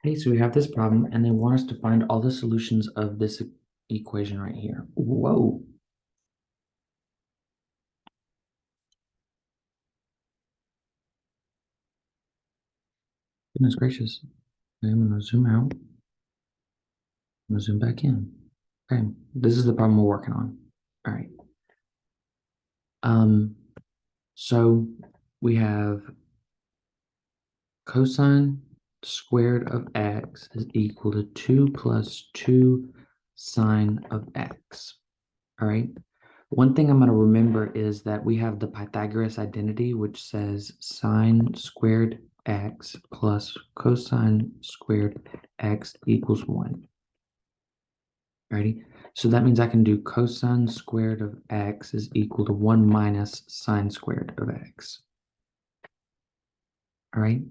Hey, so we have this problem, and they want us to find all the solutions of this equation right here. Whoa. Goodness gracious. Okay, I'm going to zoom out. I'm going to zoom back in. Okay, this is the problem we're working on. All right. So we have cosine squared of x is equal to 2 plus 2 sine of x. All right. One thing I'm going to remember is that we have the Pythagoras identity, which says sine squared x plus cosine squared x equals 1. Ready? So that means I can do cosine squared of x is equal to 1 minus sine squared of x. All right?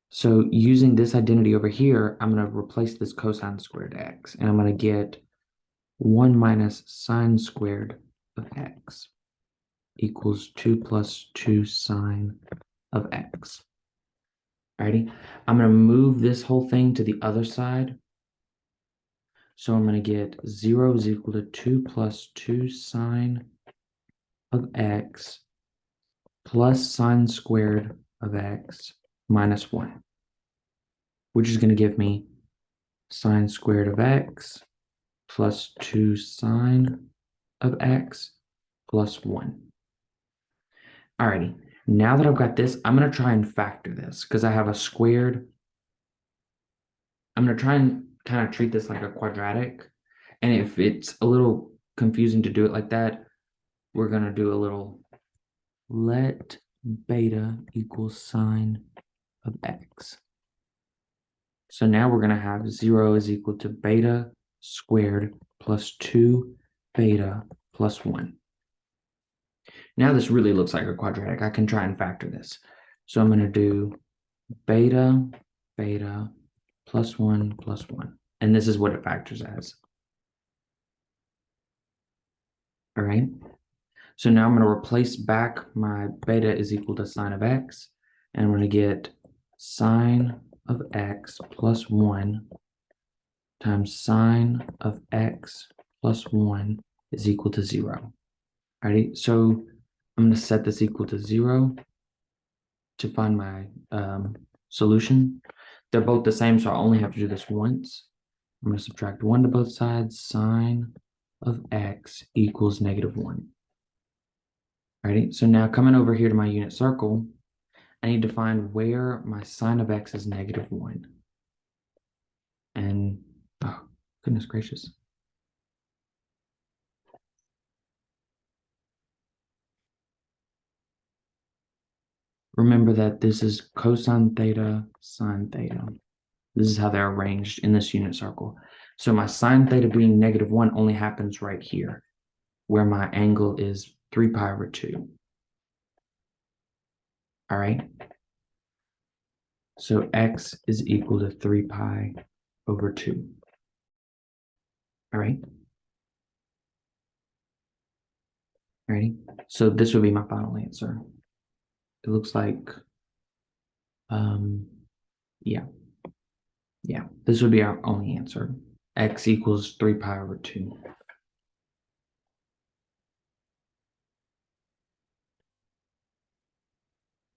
So using this identity over here, I'm going to replace this cosine squared x, and I'm going to get 1 minus sine squared of x equals 2 plus 2 sine of x. Alrighty, I'm going to move this whole thing to the other side. So I'm going to get 0 is equal to 2 plus 2 sine of x plus sine squared of x minus 1, which is going to give me sine squared of x plus 2 sine of x plus 1. Alrighty, now that I've got this, I'm going to try and factor this because I have a squared. I'm going to try and kind of treat this like a quadratic. And if it's a little confusing to do it like that, we're going to do a little let beta equal sine of x. So now we're going to have 0 is equal to beta squared plus 2 beta plus 1. Now this really looks like a quadratic. I can try and factor this. So I'm going to do beta plus 1 plus 1. And this is what it factors as. All right. So now I'm going to replace back my beta is equal to sine of x. And I'm going to get sine of x plus 1 times sine of x plus 1 is equal to 0. All right. So I'm going to set this equal to 0 to find my solution. They're both the same, so I only have to do this once. I'm going to subtract 1 to both sides. Sine of x equals -1. Alrighty, so now coming over here to my unit circle, I need to find where my sine of x is -1. And, oh, goodness gracious. Remember that this is cosine theta, sine theta. This is how they're arranged in this unit circle. So my sine theta being -1 only happens right here, where my angle is 3 pi over 2. All right. So x is equal to 3 pi over 2. All right. Ready? So this would be my final answer. It looks like, yeah, this would be our only answer. X equals 3 pi over 2.